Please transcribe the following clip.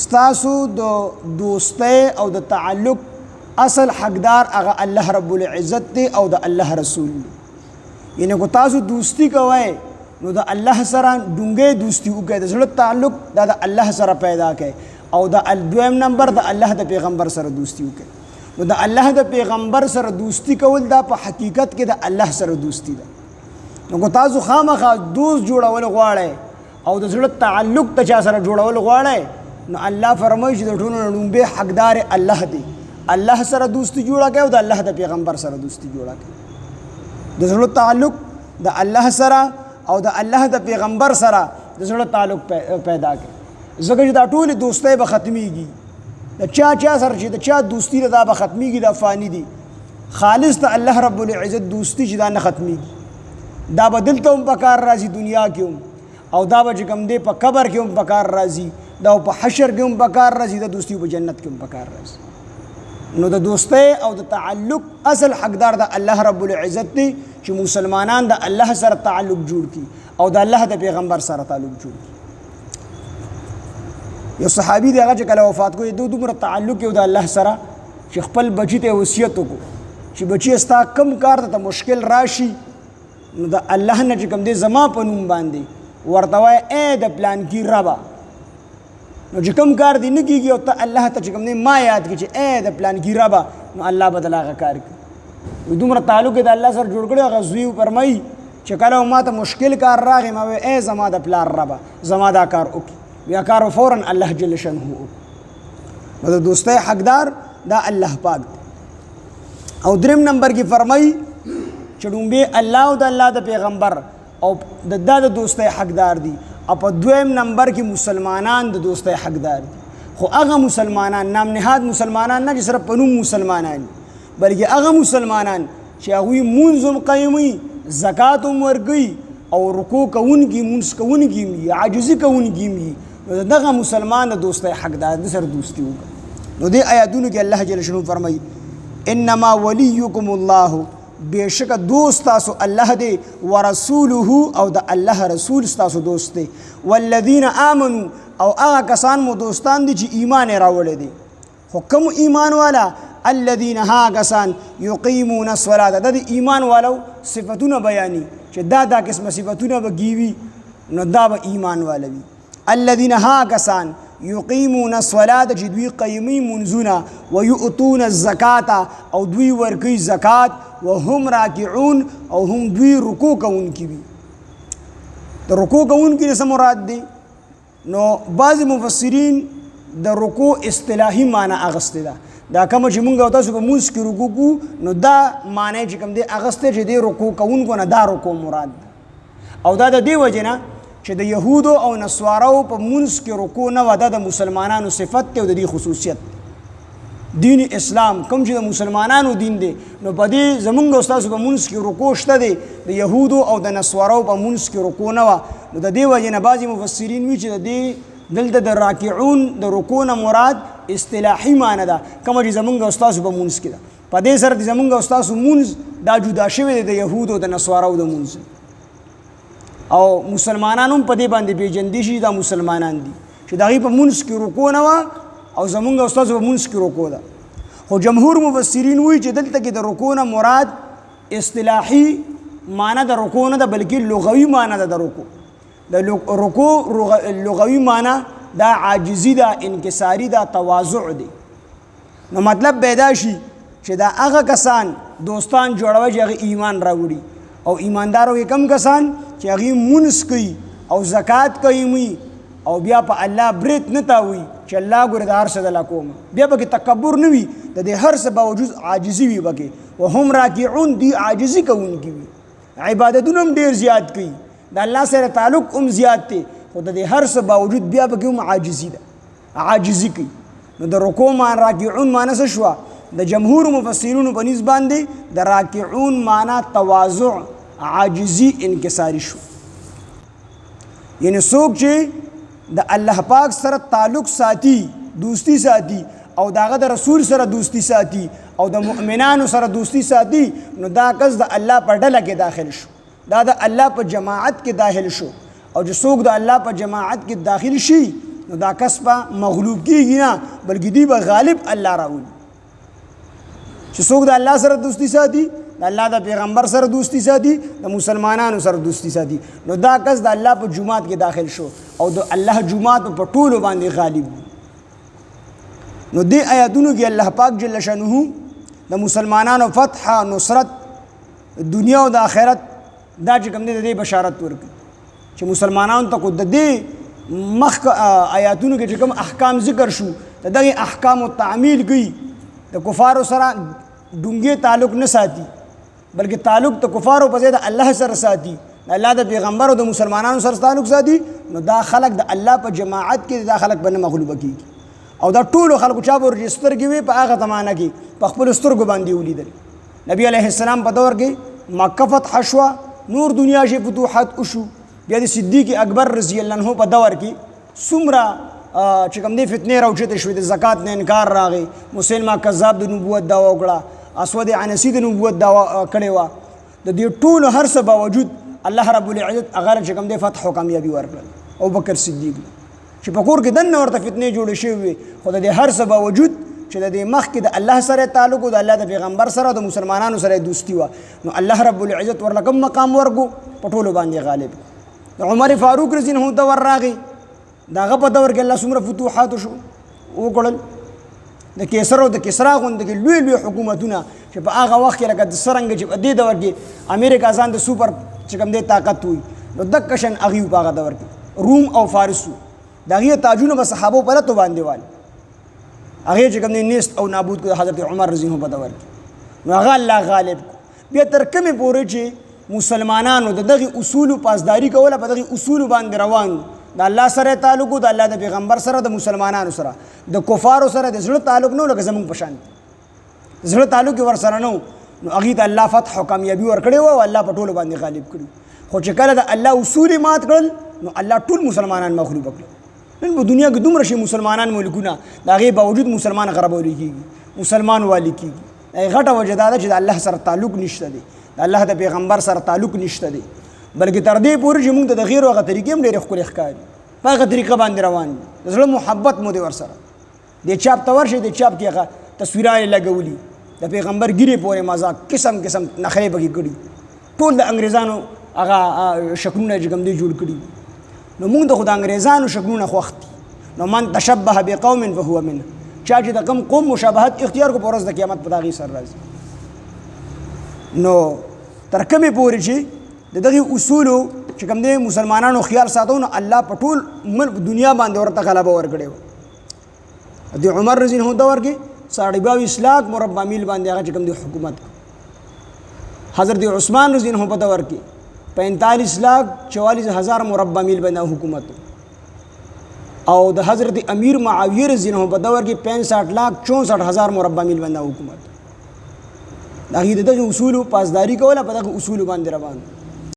ستاسو د دوستۍ او د تعلق اصل حقدار هغه الله رب العزت دی او د الله رسول دی. یعنی کو تاسو دوستی کوئ نو د الله سره ډونګې دوستی وکړئ، د زړه تعلق دا د الله سره پیدا کړئ، او د دویم نمبر د الله د پیغمبر سره دوستی وکړئ. نو د الله د پیغمبر سره دوستی کول دا په حقیقت کې د الله سره دوستی ده. نو کو تاسو خامخا دوست جوړول غواړئ او د زړه تعلق ته چا سره جوړول غواړئ، نو الله فرمایي چې د ټولو نه لومبی حقدار الله دی. الله سره دوستی جوړه کړئ او د الله د پیغمبر سره دوستی جوړه کړئ. د زړه تعلق د الله سره او د الله د پیغمبر سره د زړه تعلق پیدا کړئ، ځکه چې دا ټولې دوستۍ به ختمیږي. د چا سره چې د چا دوستی ده دا به ختمیږي، دا فانی دي. خالص د الله رب العزت دوستی چې دا نه ختمیږي، دا به دلته هم په کار راځي دنیا کې هم، او دا به چې کوم دی په قبر کې هم په کار راځي، دا په حشر کې هم په کار راځي، د دوستی په جنت کې هم په کار راځي. نو د دوستۍ او د تعلق اصل حقدار د الله رب العزت دی چې مسلمانان د الله سره تعلق جوړ کړي او د الله د پیغمبر سره تعلق جوړ کړي. یو صحابي دی هغه چې کله وفات کوي دومره تعلق یې د الله سره چې خپل بچي ته وصیت وکړو چې بچي ستا کم کار ته مشکل راشي نو د الله نه چې کوم دی زما په نوم باندې ورته وایه ای د پلانکي ربه، نو چې کوم کار دی نه کېږي او ته الله ته چې کوم دی ما یاد کړي چې ای د پلانکي ربه، نو الله به دله هغه کار کوي. دومره تعلق یې د الله سره جوړ کړی. هغه زوی فرمایي چې کله ما ته مشکل کار راغی ما وایي ای زما د پلار ربه زما دا کار وکړي، بیا کار فوراً الله جل شانه وکړي. نو د دوستۍ حقدار دا الله پاک دی. او دریم نمبر کې فرمایي چې ډومبې الله او د الله د پیغمبر او د دا د دوستۍ حقدار دي، او په دویم نمبر کې مسلمانان د دوستۍ حقدار دي. خو هغه مسلمانان نام نهاد مسلمانان نه چې صرف په نوم مسلمانان، بلکې هغه مسلمانان چې هغوی مونځ هم قیموي، زکات هم ورکوي، او رکوع کوونکي مونځ کوونکي هم وي، عاجزي کوونکي هم وي، نو دغه مسلمان د دوستۍ حقدار د سره دوستي وکړه. نو دې آیاتونو کې الله جل شانه فرمایي انما ولیکم الله، بېشکه دوست تاسو الله دی، ورسوله او د الله رسول ستاسو دوست دی، والذین آمنوا او هغه کسان مو دوستان دي چې ایمان یې راوړی دی. خو کوم ایمان والا؟ الذین ها کسان یقیمون الصلاة، د ایمان والو صفتونه بیاني چې دا قسمه صفتونه به کیوي نو دا به ایمان والا وي. الذین ها کسان یقیمون الصلاة چې دوی قیمي منځونه، ویؤتون الزکاة او دوی ورکوي زکات، وهم راکعون او هم دوی رکوع کوونکي وي. د رکوع کوونکي نه څه مراد دی؟ نو بعضې مفسرین د رکوع اصطلاحي معنی اخیستې ده. دا کومه چې مونږ او تاسو په مونځ کې رکوع کوو نو دا معنی چې کوم دی اخیستی چې دی رکوع کوونکو نه دا رکوع مراد ده. او دا د دې وجې نه چې د یهودو او نصواراو په مونځ کې رکوع نه وه، دا د مسلمانانو صفت دی او د دې خصوصیت. دین اسلام کوم چې د مسلمانانو دین دی، نو په دې زمونږ او ستاسو په مونځ کې رکوع شته دی، د یهودو او د نصواراو په مونځ کې رکوع نه وه. نو د دې وجې نه بعضې مفسرین وي چې د دې دلته د راکعون د رکوع نه مراد اصطلاحي معنی ده، کومه چې زمونږ او ستاسو په مونځ کې ده. په دې سره د زمونږ او ستاسو مونځ دا جدا شوی دی د یهودو او د نصواراو د مونځ، او مسلمانان هم په دې باندې پیژندي شي دا مسلمانان دي چې د هغوی په مونځ کې رکوع نه وه او زمونږ او ستاسو په مونځ کې رکوع ده. خو جمهور مفسرین وایي چې دلته کې د رکوع نه مراد اصطلاحي معنی د رکوع نه ده، بلکې لغوي معنی ده د رکوع. د رکوع لغوي معنی دا عاجزي ده، انکساري ده، تواضع دی. نو مطلب پیدا شي چې دا هغه کسان دوستان جوړوي چې هغه ایمان راوړي، او ایماندارو کې کم کسان چې هغوی مونځ کوي او زکات کوي او بیا په الله برید نه تاوي چې الله ګوره د هر څه دله کوم، بیا پکې تکبر نه وي، د دې هر څه باوجود عاجزي وي پکې. وهم راکعون، دی عاجزي کوونکي وي، عبادتونه هم ډېر زیات کوي، د الله سره تعلق هم زیات دی، خو د دې هر څه باوجود بیا پکې هم عاجزي ده، عاجزي کوي. نو د رکوع معنی راکعون معنی څه شوه؟ د جمهور مفسرینو په نسبت باندې د راکعون معنی تواضع، عاجزي، انکساري شو. یعنی څوک چې د الله پاک سره تعلق ساتي، دوستی ساتي، او داغه د رسول سره دوستی ساتي، او د مؤمنانو سره دوستی ساتي، نو دا کس د الله په ډله کې داخل شو، دا د الله په جماعت کې داخل شو. او چې څوک د الله په جماعت کې داخل شي نو دا کس به مغلوب کیږي نه بلکې دوی به غالب الله راولي چې څوک د الله سره دوستي ساتي د الله د پیغمبر سره دوستي ساتي د مسلمانانو سره دوستي ساتي نو دا کس د الله په جومات کې داخل شو او د الله جومات په ټولو باندې غالب نو دې آیاتونو کې الله پاک جل شانه د مسلمانانو فتح نصرت دنیا او د آخرت دا چې کوم دې د دې بشارت ورکړي چې مسلمانانو ته کو د دې مخ آیاتونو کې چې کوم احکام ذکر شو د دغه احکام او تعمیل کوي د کفارو سره ډونګي تعلق نه ساتي بلکې تعلق د کفارو په ځای د الله سره ساتي د الله د پیغمبر او د مسلمانانو سره تعلق ساتي نو دا خلق د الله په جماعت کې دا خلق باندې مغلوبه کیږي او دا ټول خلکو چا په رجستر کې وي په هغه زمانہ کې په خپل سترګو باندې ولیدل نبی علیه السلام په دور کې مکه فتح شو نور دنیا شي فتوحات وشو بیا د صدیق اکبر رضی الله عنه په دور کې څومره چې کوم دې فتنې راوچتې شوې د زکات نه انکار راغی مسلمان کذاب د نبوت دعوا وکړه اسود عنسی د نبوت دعوا کړې و د دې ټول هر څه باوجود الله رب العزت هغه چې کوم دې فتح او کامیابی ورکړل او بکر صدیق چې په کور کې دنه ورته فتنې جوړې شوې خو د هر څه باوجود چې د مخ کې د الله سره تعلق او د الله د پیغمبر سره د مسلمانانو سره دوستی و نو الله رب العزت ورلکم مقام ورغو په ټولو باندې غالب عمر فاروق رضی الله عنه دور راغی داغه په دور کې الله څومره فتوحات شو وکړل د کیسر او د کسرا غوند کې لوی لوی حکومتونه چې په هغه وخت کې لکه د سرنګ چې په دې دور کې امریکا ځان د سوپر چې کوم دې طاقت وي نو د کشن اغي په هغه دور کې روم او فارس دغه تاجونه به صحابه په لته باندې وال هغه چې کوم نیست او نابود کو حضرت عمر رضی الله عنه په دور کې نو هغه الله غالب بیا تر کومه پورې چې مسلمانانو دغه اصول پاسداری کوله په دغه اصول باندې روان د الله سره تعلق د الله د پیغمبر سره د مسلمانانو سره د کفارو سره د زړه تعلق نه لکه زمونږ په شان زړه تعلق ور سره نو هغه ته الله فتح او کامیابی ورکړي او الله په ټولو باندې غالب کړي خو چې کله د الله اصول مات کړل نو الله ټول مسلمانان مغلوب کړل نن په دنیا کې دومره شي مسلمانان ملکونه دا غي باوجود مسلمان غربول کیږي مسلمان والی کیږي غټه وجه دا چې د الله سره تعلق نشته دی د الله د پیغمبر سره تعلق نشته دی بلکې تر دې پورې چې موږ د غیر هغه طریقې هم ډېرې ښکلې ښکاري په هغه طریقه باندې روان دي د زړه محبت مو دی ورسره د چاپ ته ورشئ د چاپ کې هغه تصویران یې لګولي د پیغمبر ګیرې پورې مذاق قسم قسم نخرې پکې کړي ټول د انګریزانو هغه شکلونه چې کوم دی جوړ کړي نو موږ د خو د انګریزانو شکلونه خوښ دي نو من تشبه بقوم فهو منه چا چې د کوم قوم مشابهت اختیار کو په ورځ د قیامت په هغې سر راځي نو تر کومې پورې چې د دغه اصولو چې کوم دی مسلمانانو خیال ساتو نو الله په ټول دنیا باندې ورته غلبه ورکړې و د عمر رضی الله عنه دور کې 22.5 लाख مربع میل باندې هغه چې کوم دی حکومت حضرت عثمان رضی الله عنه په دور کې 45,44,000 مربع میل باندې حکومت او د حضرت امیر معاویه رضی الله عنه په دور کې 65,64,000 مربع میل باندې حکومت دغه اصول پاسداری کوله په دغه اصول باندې روان